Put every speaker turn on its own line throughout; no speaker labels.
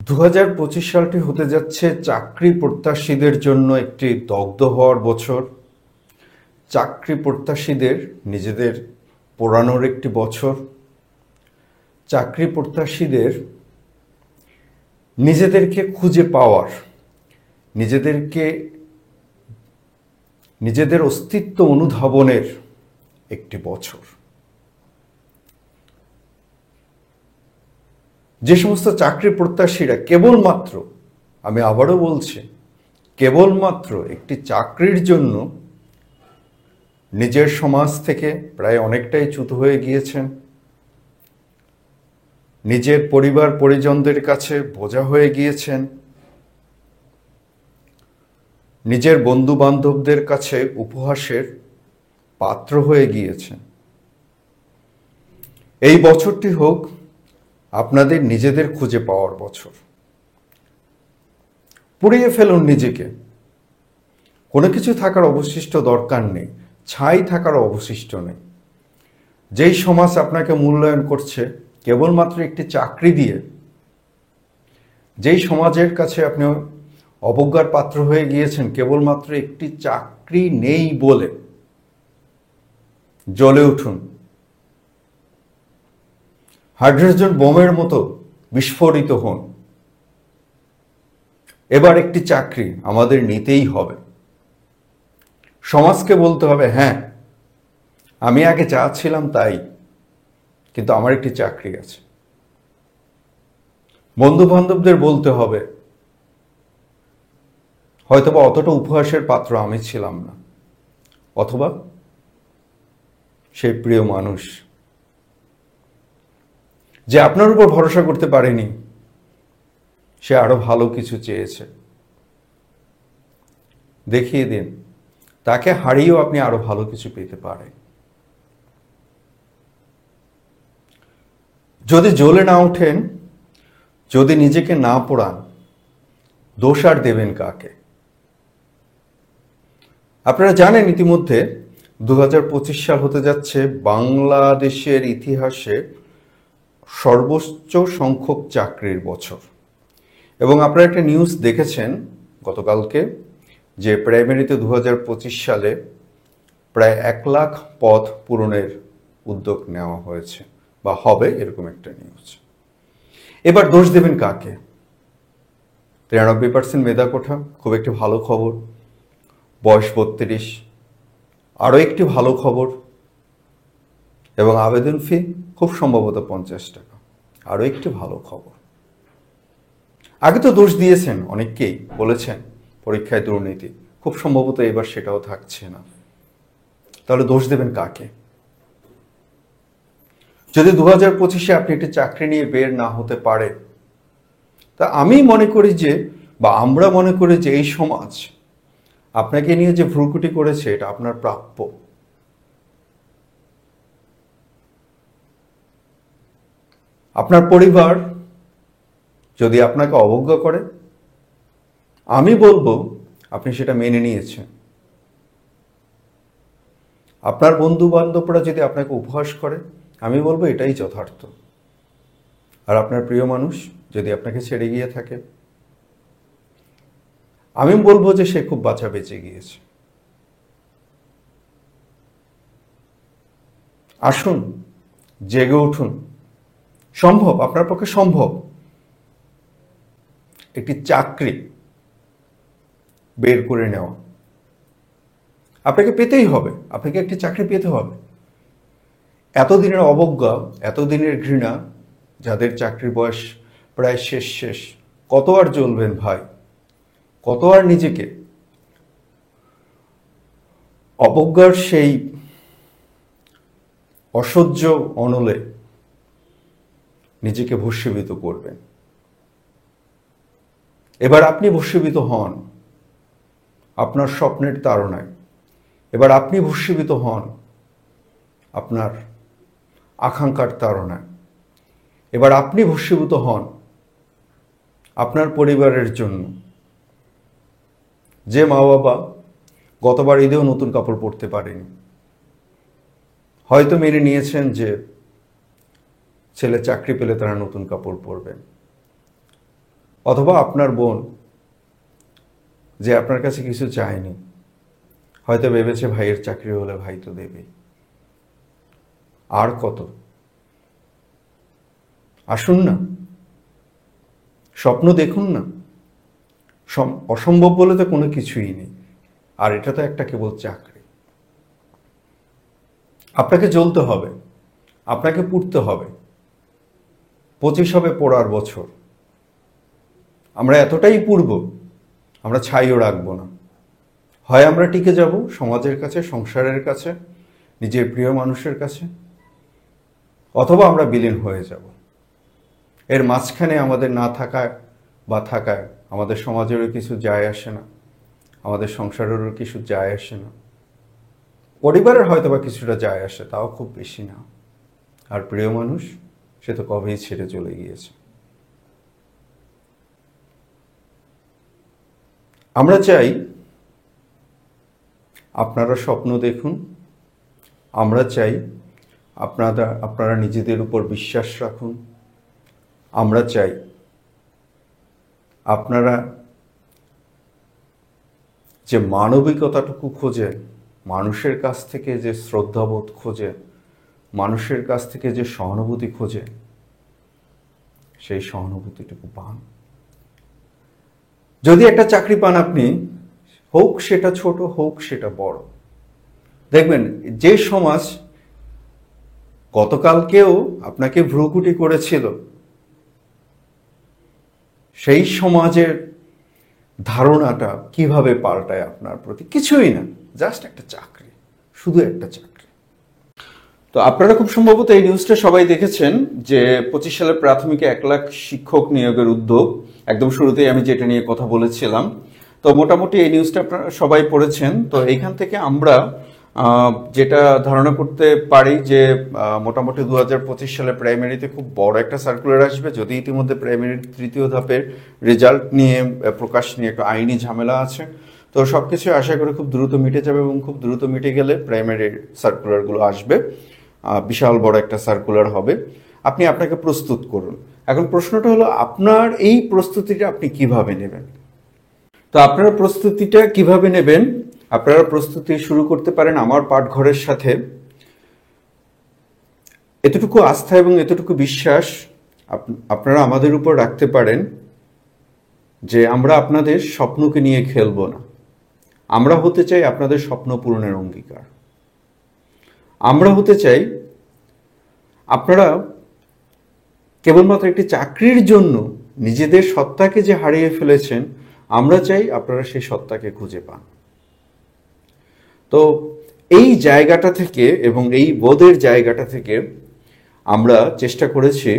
2025 সালটি হতে যাচ্ছে চাকরি প্রত্যাশীদের জন্য একটি দগ্ধ হওয়ার বছর। চাকরি প্রত্যাশীদের নিজেদের পোড়ানোর একটি বছর। চাকরি প্রত্যাশীদের নিজেদেরকে খুঁজে পাওয়ার, নিজেদের অস্তিত্ব অনুধাবনের একটি বছর। যে সমস্ত চাকরি প্রত্যাশীরা কেবলমাত্র, আমি আবারও বলছি, কেবলমাত্র একটি চাকরির জন্য নিজের সমাজ থেকে প্রায় অনেকটাই চ্যুত হয়ে গিয়েছেন, নিজের পরিবার পরিজনদের কাছে বোঝা হয়ে গিয়েছেন, নিজের বন্ধু বান্ধবদের কাছে উপহাসের পাত্র হয়ে গিয়েছেন, এই বছরটি হোক আপনাদের নিজেদের খুঁজে পাওয়ার বছর। পুড়িয়ে ফেলুন নিজেকে। কোনো কিছু থাকার অবশিষ্ট দরকার নেই, ছাই থাকার অবশিষ্ট নেই। যেই সমাজ আপনাকে মূল্যায়ন করছে কেবলমাত্র একটি চাকরি দিয়ে, যেই সমাজের কাছে আপনি অবজ্ঞার পাত্র হয়ে গিয়েছেন কেবলমাত্র একটি চাকরি নেই বলে, জ্বলে উঠুন। হাইড্রোজেন বোমের মতো বিস্ফোরিত হন। এবার একটি চাকরি আমাদের নিতেই হবে। সমাজকে বলতে হবে, হ্যাঁ আমি আগে যা ছিলাম তাই, কিন্তু আমার একটি চাকরি আছে। বন্ধু বান্ধবদের বলতে হবে, হয়তোবা অতটা উপহাসের পাত্র আমি ছিলাম না, অথবা সেই প্রিয় মানুষ যে আপনার উপর ভরসা করতে পারেনি, সে আরো ভালো কিছু চেয়েছে। দেখিয়ে দিন তাকে হারিয়েও আপনি আরো ভালো কিছু পেতে পারেন। যদি জ্বলে না ওঠেন, যদি নিজেকে না পোড়ান, দোষ আর দেবেন কাকে? আপনারা জানেন ইতিমধ্যে 2025 সাল হতে যাচ্ছে বাংলাদেশের ইতিহাসে সর্বোচ্চ সংখ্যক চাকরির বছর। এবং আপনারা একটা নিউজ দেখেছেন গতকালকে, যে প্রাইমারিতে 2025 সালে প্রায় 1 লাখ পদ পূরণের উদ্যোগ নেওয়া হয়েছে বা হবে, এরকম একটা নিউজ। এবার দোষ দেবেন কাকে? 93% মেধা কোঠা, খুব একটি ভালো খবর। বয়স 32, আরও একটি ভালো খবর। এবং আবেদন ফি খুব সম্ভবত 50 টাকা, আরও একটি ভালো খবর। আগে তো দোষ দিয়েছেন, অনেককেই বলেছেন পরীক্ষায় দুর্নীতি, খুব সম্ভবত এবার সেটাও থাকছে না। তাহলে দোষ দেবেন কাকে? যদি 2025-এ আপনি একটি চাকরি নিয়ে বের না হতে পারে, তা আমি মনে করি যে, বা আমরা মনে করি যে এই সমাজ আপনাকে নিয়ে যে ভ্রুকুটি করেছে এটা আপনার প্রাপ্য। আপনার পরিবার যদি আপনাকে অবজ্ঞা করে, আমি বলবো আপনি সেটা মেনে নিয়েছেন। আপনার বন্ধু বান্ধবরা যদি আপনাকে উপহাস করে, আমি বলবো এটাই যথার্থ। আর আপনার প্রিয় মানুষ যদি আপনাকে ছেড়ে গিয়ে থাকে, আমি বলবো যে সে খুব বাঁচা বেঁচে গিয়েছে। আসুন, জেগে উঠুন। সম্ভব, আপনার পক্ষে সম্ভব একটি চাকরি বের করে নেওয়া। আপনাকে পেতেই হবে, আপনাকে একটি চাকরি পেতে হবে। এতদিনের অবজ্ঞা, এতদিনের ঘৃণা, যাদের চাকরির বয়স প্রায় শেষ, কত আর জ্বলবেন ভাই? কত আর নিজেকে অবজ্ঞার সেই অসহ্য অনলে নিজেকে ভস্মীভূত করবেন? এবার আপনি ভস্মীভূত হন আপনার স্বপ্নের তাড়নায়। এবার আপনি ভস্মীভূত হন আপনার আকাঙ্ক্ষার তাড়নায়। এবার আপনি ভস্মীভূত হন আপনার পরিবারের জন্য। যে মা বাবা গতবার ঈদেও নতুন কাপড় পরতে পারেনি, হয়তো মেনে নিয়েছেন যে ছেলে চাকরি পেলে তারা নতুন কাপড় পরবেন, অথবা আপনার বোন যে আপনার কাছে কিছু চায়নি, হয়তো ভেবেছে ভাইয়ের চাকরি হলে ভাই তো দেবেই। আর কত? আসুন না, স্বপ্ন দেখুন না। অসম্ভব বলে তো কোনো কিছুই নেই। আর এটা তো একটা কেবল চাকরি। আপনাকে জ্বলতে হবে, আপনাকে পুড়তে হবে। 25 হবে পড়ার বছর। আমরা এতটাই পুড়ব, আমরা ছাইও রাখবো না। হয় আমরা টিকে যাব সমাজের কাছে, সংসারের কাছে, নিজের প্রিয় মানুষের কাছে, অথবা আমরা বিলীন হয়ে যাব। এর মাঝখানে আমাদের না থাকায় বা থাকায় আমাদের সমাজেরও কিছু যায় আসে না, আমাদের সংসারেরও কিছু যায় আসে না, পরিবারের হয়তো বা কিছুটা যায় আসে, তাও খুব বেশি না। আর প্রিয় মানুষ, সে তো কবেই ছেড়ে চলে গিয়েছে। আমরা চাই আপনারা স্বপ্ন দেখুন, আমরা চাই আপনারা নিজেদের উপর বিশ্বাস রাখুন, আমরা চাই আপনারা যে মানবিকতাটুকু খোঁজেন, মানুষের কাছ থেকে যে শ্রদ্ধাবোধ খোঁজেন, মানুষের কাছ থেকে যে সহানুভূতি খোঁজেন, সেই সহানুভূতিটুকু পান। যদি একটা চাকরি পান আপনি, হোক সেটা ছোট, হোক সেটা বড়, দেখবেন যে সমাজ গতকালকেও আপনাকে ভ্রুকুটি করেছিল, সেই সমাজের ধারণাটা কিভাবে পাল্টায় আপনার প্রতি? কিছুই না, জাস্ট একটা চাকরি, শুধু একটা চাকরি। তো আপনারা খুব সম্ভবত এই নিউজটা সবাই দেখেছেন যে 25 সালের প্রাথমিকে 1 লাখ শিক্ষক নিয়োগের উদ্যোগ। একদম শুরুতেই আমি যেটা নিয়ে কথা বলেছিলাম, তো মোটামুটি এই নিউজটা আপনারা সবাই পড়েছেন। তো এইখান থেকে আমরা যেটা ধারণা করতে পারি যে মোটামুটি 2025 সালে প্রাইমারিতে খুব বড় একটা সার্কুলার আসবে। যদি ইতিমধ্যে প্রাইমারির 3য় ধাপের রেজাল্ট নিয়ে প্রকাশ নিয়ে একটা আইনি ঝামেলা আছে, তো সবকিছু আশা করি খুব দ্রুত মিটে যাবে, এবং খুব দ্রুত মিটে গেলে প্রাইমারির সার্কুলারগুলো আসবে, বিশাল বড় একটা সার্কুলার হবে। আপনি আপনাকে প্রস্তুত করুন। এখন প্রশ্নটা হলো, আপনার এই প্রস্তুতিটা আপনি কিভাবে নেবেন? তো আপনারা প্রস্তুতিটা কিভাবে নেবেন? আপনারা প্রস্তুতি শুরু করতে পারেন আমার পাঠঘরের সাথে। এতটুকু আস্থা এবং এতটুকু বিশ্বাস আপনারা আমাদের উপর রাখতে পারেন যে আমরা আপনাদের স্বপ্নকে নিয়ে খেলবো না। আমরা হতে চাই আপনাদের স্বপ্ন পূরণের অঙ্গীকার। আমরা হতে চাই আপনারা কেবলমাত্র একটি চাকরির জন্য নিজেদের সত্তাকে যে হারিয়ে ফেলেছেন, আমরা চাই আপনারা সেই সত্তাকে খুঁজে পান। তো এই জায়গাটা থেকে এবং এই বোধের জায়গাটা থেকে আমরা চেষ্টা করেছি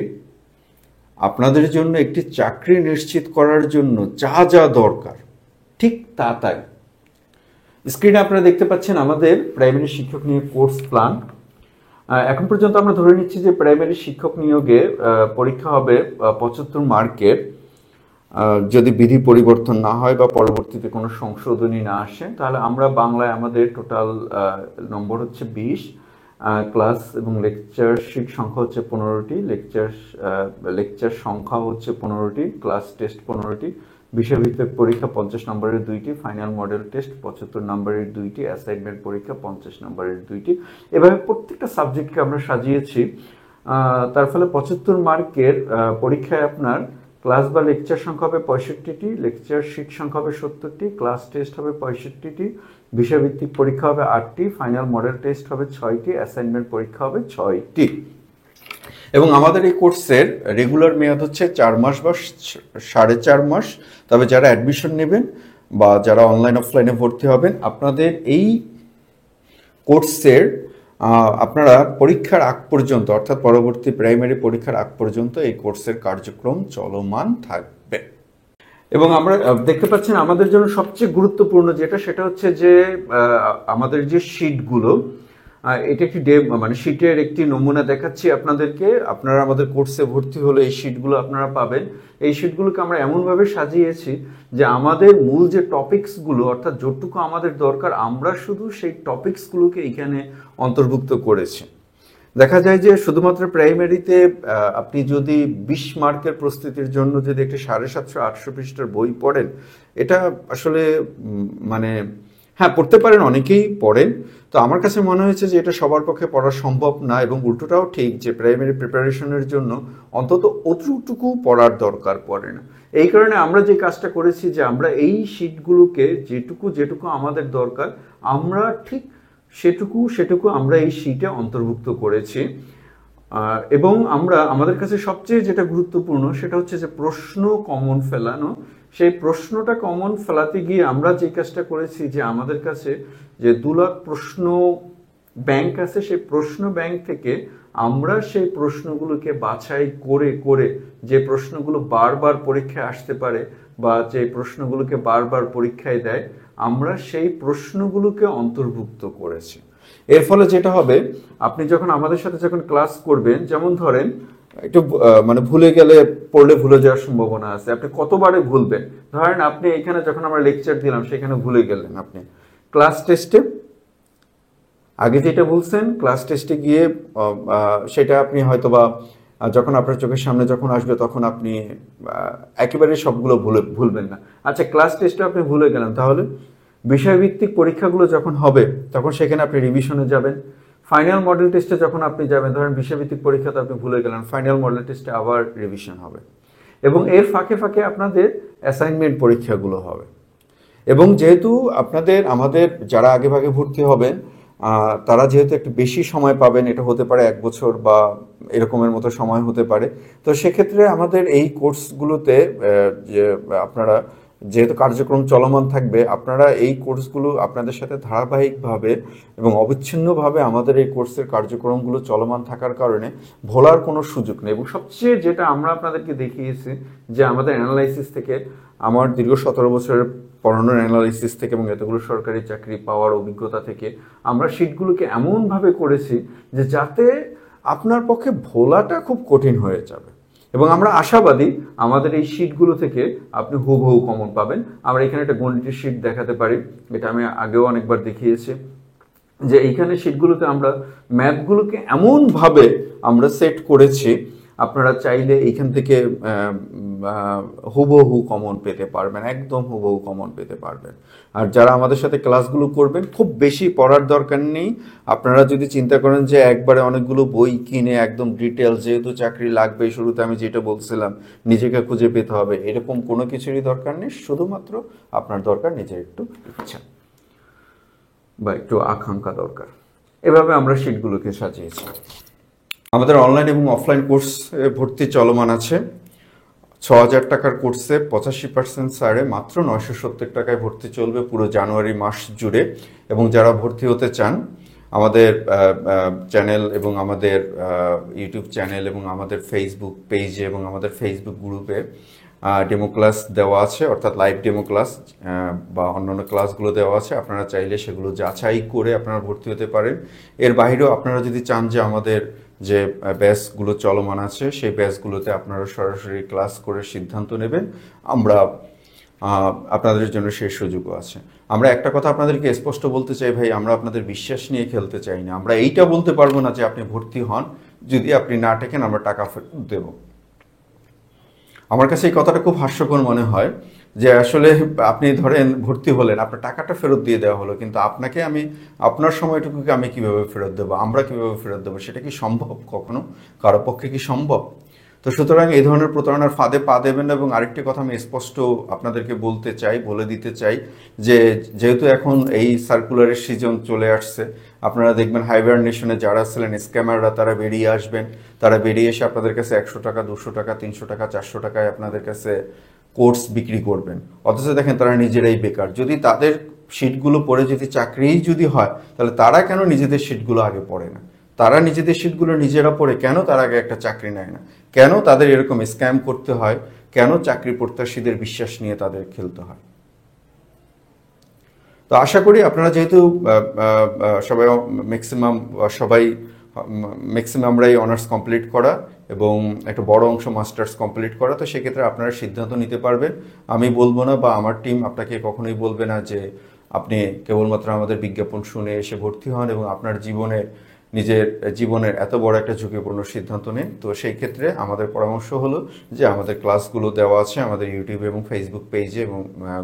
আপনাদের জন্য একটি চাকরি নিশ্চিত করার জন্য যা যা দরকার ঠিক তাই। স্ক্রিনে আপনারা দেখতে পাচ্ছেন আমাদের প্রাইমারি শিক্ষক নিয়োগ কোর্স প্ল্যান। এখন পর্যন্ত আমরা ধরে নিচ্ছি যে প্রাইমারি শিক্ষক নিয়োগে পরীক্ষা হবে 75 মার্কের। যদি বিধি পরিবর্তন না হয় বা পরবর্তীতে কোনো সংশোধনী না আসে, তাহলে আমরা বাংলায় আমাদের টোটাল নম্বর হচ্ছে 20, ক্লাস এবং লেকচার শিট সংখ্যা হচ্ছে 15টি, লেকচার সংখ্যা হচ্ছে 15টি, ক্লাস টেস্ট 15টি, বিষয়ভিত্তিক পরীক্ষা 50 নম্বরের 2টি, ফাইনাল মডেল টেস্ট 75 নম্বরের 2টি, অ্যাসাইনমেন্ট পরীক্ষা 50 নম্বরের 2টি। এভাবে প্রত্যেকটা সাবজেক্টকে আমরা সাজিয়েছি। তার ফলে 75 মার্কের পরীক্ষায় আপনার ক্লাস বা লেকচার সংখ্যা হবে 65টি, লেকচার শিট সংখ্যা হবে 70টি, ক্লাস টেস্ট হবে 65টি, বিষয়ভিত্তিক পরীক্ষা হবে 8টি, ফাইনাল মডেল টেস্ট হবে 6টি, অ্যাসাইনমেন্ট পরীক্ষা হবে 6টি। এবং আমাদের এই কোর্সের রেগুলার মেয়াদ হচ্ছে 4 মাস বা 4.5 মাস। তবে যারা অ্যাডমিশন নেবেন বা যারা অনলাইন অফলাইনে ভর্তি হবেন, আপনাদের এই কোর্সের আপনারা পরীক্ষার আগ পর্যন্ত, অর্থাৎ পরবর্তী প্রাইমারি পরীক্ষার আগ পর্যন্ত এই কোর্সের কার্যক্রম চলমান থাকবে। এবং আমরা দেখতে পাচ্ছেন আমাদের জন্য সবচেয়ে গুরুত্বপূর্ণ সেটা হচ্ছে যে আমাদের যে শিটগুলো, এটা একটি মানে শিটের একটি নমুনা দেখাচ্ছি আপনাদেরকে। আপনারা আমাদের কোর্সে ভর্তি হলে এই শিটগুলো আপনারা পাবেন। এই শিটগুলোকে আমরা এমনভাবে সাজিয়েছি যে আমাদের মূল যে টপিকসগুলো, অর্থাৎ যতটুকু আমাদের দরকার, আমরা শুধু সেই টপিকসগুলোকে এখানে অন্তর্ভুক্ত করেছি। দেখা যায় যে শুধুমাত্র প্রাইমারিতে আপনি যদি 20 মার্কের প্রস্তুতির জন্য যদি একটা 750-800 পৃষ্ঠার বই পড়েন, এটা আসলে মানে হ্যাঁ পড়তে পারেন, অনেকেই পড়েন। তো আমার কাছে মনে হয়েছে যে এটা সবার পক্ষে পড়া সম্ভব না, এবং উল্টোটাও ঠিক যে প্রাইমারি প্রিপারেশনের জন্য অন্তত অতটুকু পড়ার দরকার পড়ে না। এই কারণে আমরা যে কাজটা করেছি যে আমরা এই শীটগুলোকে যেটুকু আমাদের দরকার আমরা ঠিক সেটুকু আমরা এই শীটে অন্তর্ভুক্ত করেছি। এবং আমাদের কাছে সবচেয়ে যেটা গুরুত্বপূর্ণ সেটা হচ্ছে যে প্রশ্ন কমন ফেলানো। সেই প্রশ্নটা কমন ফেলাতে গিয়ে আমরা যে কাজটা করেছি যে আমাদের কাছে যে 2 লাখ প্রশ্ন ব্যাংক আছে, সেই প্রশ্ন ব্যাংক থেকে আমরা সেই প্রশ্নগুলোকে বাছাই করে করে যে প্রশ্নগুলো বারবার পরীক্ষায় আসতে পারে বা যে প্রশ্নগুলোকে বারবার পরীক্ষায় দেয়, আমরা সেই প্রশ্নগুলোকে অন্তর্ভুক্ত করেছি। এর ফলে যেটা হবে, আপনি যখন আমাদের সাথে যখন ক্লাস করবেন, যেমন ধরেন একটু মানে ভুলে গেলে পড়লে ভুলে যাওয়ার সম্ভাবনা আছে, আপনি কতবারে ভুলবেন। ধরেন আপনি এখানে যখন আমরা লেকচার দিলাম সেখানে ভুলে গেলেন, আপনি ক্লাস টেস্টে আগে যেটা বলছেন ক্লাস টেস্টে গিয়ে সেটা আপনি হয়তোবা যখন আপনার চোখের সামনে যখন আসবে তখন আপনি একেবারে সবগুলো ভুলবেন না। আচ্ছা, ক্লাস টেস্টে আপনি ভুলে গেলেন, তাহলে বিষয়ভিত্তিক পরীক্ষাগুলো যখন হবে তখন সেখানে আপনি রিভিশনে যাবেন। ফাইনাল মডেল টেস্টে যখন আপনি যাবেন, ধরেন বিষয়ভিত্তিক পরীক্ষাতে আপনি ভুলে গেলেন, ফাইনাল মডেল টেস্টে আবার রিভিশন হবে, এবং এর ফাঁকে ফাঁকে আপনাদের অ্যাসাইনমেন্ট পরীক্ষাগুলো হবে। এবং যেহেতু আমাদের যারা আগে ভাগে ভর্তি হবেন তারা যেহেতু একটু বেশি সময় পাবেন, এটা হতে পারে 1 বছর বা এরকমের মতো সময় হতে পারে, তো সেক্ষেত্রে আমাদের এই কোর্সগুলোতে যে আপনারা যেহেতু কার্যক্রম চলমান থাকবে, আপনারা এই কোর্সগুলো আপনাদের সাথে ধারাবাহিকভাবে এবং অবিচ্ছিন্নভাবে আমাদের এই কোর্সের কার্যক্রমগুলো চলমান থাকার কারণে ভোলার কোনো সুযোগ নেই। এবং সবচেয়ে যেটা আমরা আপনাদেরকে দেখিয়েছি যে আমাদের অ্যানালাইসিস থেকে, আমার দীর্ঘ 17 বছরের পড়ানোর অ্যানালাইসিস থেকে এবং এতগুলো সরকারি চাকরি পাওয়ার অভিজ্ঞতা থেকে আমরা শিটগুলোকে এমনভাবে করেছি যে যাতে আপনার পক্ষে ভোলাটা খুব কঠিন হয়ে যাবে। এবং আমরা আশাবাদী আমাদের এই শিটগুলো থেকে আপনি হুবহু কমন পাবেন। আমরা এখানে একটা গণিতের শিট দেখাতে পারি, এটা আমি আগেও অনেকবার দেখিয়েছি, যে এইখানে শিটগুলোতে আমরা ম্যাথগুলোকে এমনভাবে আমরা সেট করেছি আপনারা চাইলে এইখান থেকে হুবহু কমন পেতে পারবেন, একদম হুবহু কমন পেতে পারবেন। আর যারা আমাদের সাথে ক্লাসগুলো করবেন, খুব বেশি পড়ার দরকার নেই। আপনারা যদি চিন্তা করেন যে একবারে অনেকগুলো বই কিনে একদম ডিটেল, যেহেতু চাকরি লাগবে, শুরুতে আমি যেটা বলছিলাম নিজেকে খুঁজে পেতে হবে, এরকম কোনো কিছুরই দরকার নেই। শুধুমাত্র আপনার দরকার নিজের একটু ইচ্ছা বা একটু আকাঙ্ক্ষা দরকার। এভাবে আমরা শিটগুলোকে সাজিয়েছি। আমাদের অনলাইন এবং অফলাইন কোর্সে ভর্তি চলমান আছে। 6000 টাকার কোর্সে 85% ছাড়ে মাত্র 970 টাকায় ভর্তি চলবে পুরো জানুয়ারি মাস জুড়ে। এবং যারা ভর্তি হতে চান, আমাদের চ্যানেল এবং আমাদের ইউটিউব চ্যানেল এবং আমাদের ফেসবুক পেজে এবং আমাদের ফেসবুক গ্রুপে ডেমো ক্লাস দেওয়া আছে, অর্থাৎ লাইভ ডেমো ক্লাস বা অন্যান্য ক্লাসগুলো দেওয়া আছে। আপনারা চাইলে সেগুলো যাচাই করে আপনারা ভর্তি হতে পারেন। এর বাইরেও আপনারা যদি চান যে আমাদের যে ব্যাচগুলো চলমান আছে সেই ব্যাচগুলোতে আপনারা সরাসরি ক্লাস করে সিদ্ধান্ত নেবেন, আমরা আপনাদের জন্য সেই সুযোগও আছে। আমরা একটা কথা আপনাদেরকে স্পষ্ট বলতে চাই ভাই, আমরা আপনাদের বিশ্বাস নিয়ে খেলতে চাই না। আমরা এইটা বলতে পারবো না যে আপনি ভর্তি হন, যদি আপনি না টেকেন আমরা টাকা ফেরত দেব। আমার কাছে এই কথাটা খুব হাস্যকর মনে হয় যে আসলে আপনি ধরেন ভর্তি হলেন, আপনার টাকাটা ফেরত দিয়ে দেওয়া হলো, কিন্তু আপনাকে আপনার সময়টুকুকে আমি কিভাবে ফেরত দেবো, আমরা কিভাবে ফেরত দেবো, সেটা কি সম্ভব? কখনো কারো পক্ষে কি সম্ভব? তো সুতরাং এই ধরনের প্রতারণার ফাঁদে পা দেবেন না। এবং আরেকটি কথা আমি স্পষ্ট আপনাদেরকে বলে দিতে চাই যে যেহেতু এখন এই সার্কুলারের সিজন চলে আসছে, আপনারা দেখবেন হাইবারনেশনে যারা ছিলেন স্ক্যামাররা তারা বেরিয়ে আসবেন। তারা বেরিয়ে এসে আপনাদের কাছে 100 টাকা, 200 টাকা, 300 টাকা, 400 টাকায় আপনাদের কাছে কোর্স বিক্রি করবেন। অথচ দেখেন তারা নিজেরাই বেকার। যদি তাদের শিটগুলো পড়ে যদি চাকরিই যদি হয়, তাহলে তারা কেন নিজেদের শিটগুলো আগে পড়ে না? তারা নিজেদের শিটগুলো নিজেরা পড়ে কেন তার আগে একটা চাকরি নেয় না? কেন তাদের এরকম স্ক্যাম করতে হয়? কেন চাকরি প্রত্যাশীদের বিশ্বাস নিয়ে তাদের খেলতে হয়? তো আশা করি আপনারা যেহেতু ম্যাক্সিমামরাই অনার্স কমপ্লিট করা এবং একটা বড় অংশ মাস্টার্স কমপ্লিট করা, তো সেক্ষেত্রে আপনারা সিদ্ধান্ত নিতে পারবেন। আমি বলবো না বা আমার টিম আপনাকে কখনোই বলবে না যে আপনি কেবলমাত্র আমাদের বিজ্ঞাপন শুনে এসে ভর্তি হন এবং আপনার জীবনে নিজের জীবনের এত বড় একটা ঝুঁকিপূর্ণ সিদ্ধান্ত নেন, তো সেই ক্ষেত্রে আমাদের পরামর্শ হলো যে আমাদের ক্লাসগুলো দেওয়া আছে আমাদের ইউটিউব এবং ফেসবুক পেজে এবং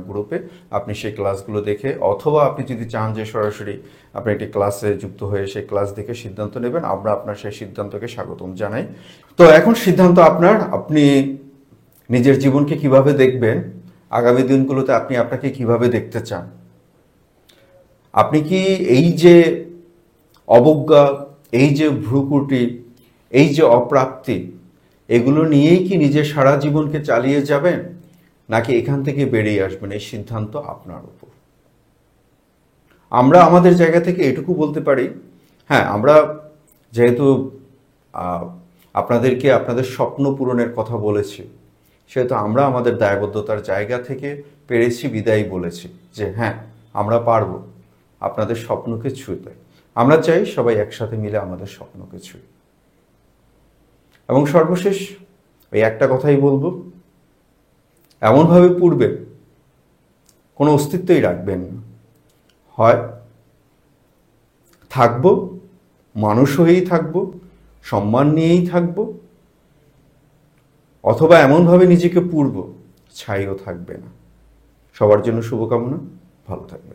গ্রুপে। আপনি সেই ক্লাসগুলো দেখে, অথবা আপনি যদি চান যে সরাসরি আপনি একটি ক্লাসে যুক্ত হয়ে সেই ক্লাস দেখে সিদ্ধান্ত নেবেন, আমরা আপনার সেই সিদ্ধান্তকে স্বাগতম জানাই। তো এখন সিদ্ধান্ত আপনার, আপনি নিজের জীবনকে কিভাবে দেখবেন, আগামী দিনগুলোতে আপনি আপনাকে কিভাবে দেখতে চান। আপনি কি এই যে অবজ্ঞা, এই যে ভ্রুকুটি, এই যে অপ্রাপ্তি, এগুলো নিয়েই কি নিজের সারা জীবনকে চালিয়ে যাবেন, নাকি এখান থেকে বেরিয়ে আসবেন, এই সিদ্ধান্ত আপনার উপর। আমরা আমাদের জায়গা থেকে এটুকু বলতে পারি, হ্যাঁ, আমরা যেহেতু আপনাদেরকে আপনাদের স্বপ্ন পূরণের কথা বলেছি, সেহেতু আমরা আমাদের দায়বদ্ধতার জায়গা থেকে পেরেছি বিদায় বলেছি যে হ্যাঁ, আমরা পারবো আপনাদের স্বপ্নকে ছুঁতে। আমরা চাই সবাই একসাথে মিলে আমাদের স্বপ্নকে ছুঁই। এবং সর্বশেষ ওই একটা কথাই বলবো, এমনভাবে পূর্বে কোনো অস্তিত্বই রাখবেন না। হয় থাকবো, মানুষ হয়েই থাকবো, সম্মান নিয়েই থাকবো, অথবা এমনভাবে নিজেকে পুরবো ছাইও থাকবে না। সবার জন্য শুভকামনা, ভালো থাকবে।